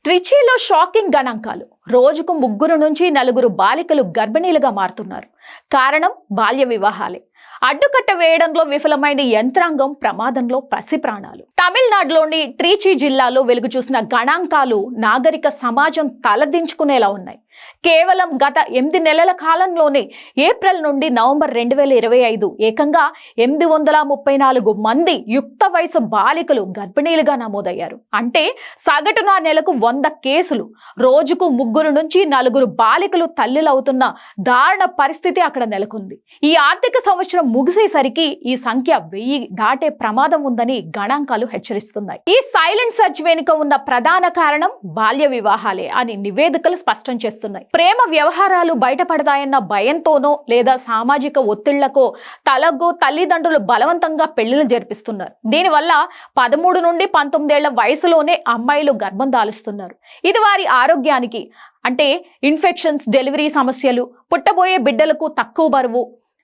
ట్రిచీలో shocking గణాంకాలు. రోజుకు 3 నుంచి 4 బాలికలు గర్భిణీలుగా మారుతున్నారు. కారణం బాల్య వివాహాలే. అడ్డుకట్ట వేయడంలో విఫలమైన యంత్రాంగం ప్రమాదంలో పసి ప్రాణాలు. తమిళనాడులోని ట్రిచీ జిల్లాలో వెలుగు చూసిన గణాంకాలు నాగరిక సమాజం తలదించుకునేలా ఉన్నాయి. కేవలం గత 8 నెలల కాలంలోనే ఏప్రిల్ నుండి నవంబర్ 2025 ఏకంగా 834 మంది యుక్త వయసు బాలికలు గర్భిణీలుగా నమోదయ్యారు. అంటే సగటున నెలకు 100 కేసులు. రోజుకు 3 నుంచి 4 బాలికలు తల్లులవుతున్న దారుణ పరిస్థితి అక్కడ నెలకొంది. ఈ ఆర్థిక సంవత్సరం ముగిసేసరికి ఈ సంఖ్య 1000 దాటే ప్రమాదం ఉందని గణాంకాలు హెచ్చరిస్తున్నాయి. ఈ సైలెంట్ సర్చ్ వెనుక ఉన్న ప్రధాన కారణం బాల్య వివాహాలే అని నివేదికలు స్పష్టం చేస్తున్నాయి. ప్రేమ వ్యవహారాలు బయటపడతాయన్న భయంతోనో లేదా సామాజిక ఒత్తిళ్లకో తలగ్గో తల్లిదండ్రులు బలవంతంగా పెళ్లిళ్లు జరిపిస్తున్నారు. దీనివల్ల 13 నుండి 19 ఏళ్ల వయసులోనే అమ్మాయిలు గర్భం దాలుస్తున్నారు. ఇది వారి ఆరోగ్యానికి అంటే ఇన్ఫెక్షన్స్, డెలివరీ సమస్యలు, పుట్టబోయే బిడ్డలకు తక్కువ బరువు,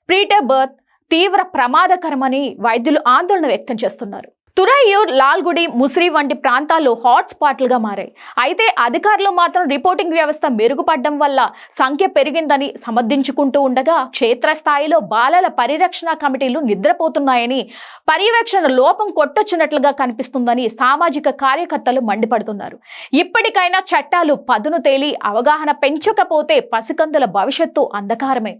ప్రీటర్ బర్త్ తీవ్ర ప్రమాదకరమని వైద్యులు ఆందోళన వ్యక్తం చేస్తున్నారు. తురైయూర్, లాల్గుడి, ముసిరి వంటి ప్రాంతాల్లో హాట్ స్పాట్లుగా మారాయి. అయితే అధికారులు మాత్రం రిపోర్టింగ్ వ్యవస్థ మెరుగుపడడం వల్ల సంఖ్య పెరిగిందని సమర్థించుకుంటూ ఉండగా క్షేత్రస్థాయిలో బాలల పరిరక్షణ కమిటీలు నిద్రపోతున్నాయని, పర్యవేక్షణ లోపం కొట్టొచ్చినట్లుగా కనిపిస్తుందని సామాజిక కార్యకర్తలు మండిపడుతున్నారు. ఇప్పటికైనా చట్టాలు పదును తేలి అవగాహన పెంచకపోతే పసికందుల భవిష్యత్తు అంధకారమే.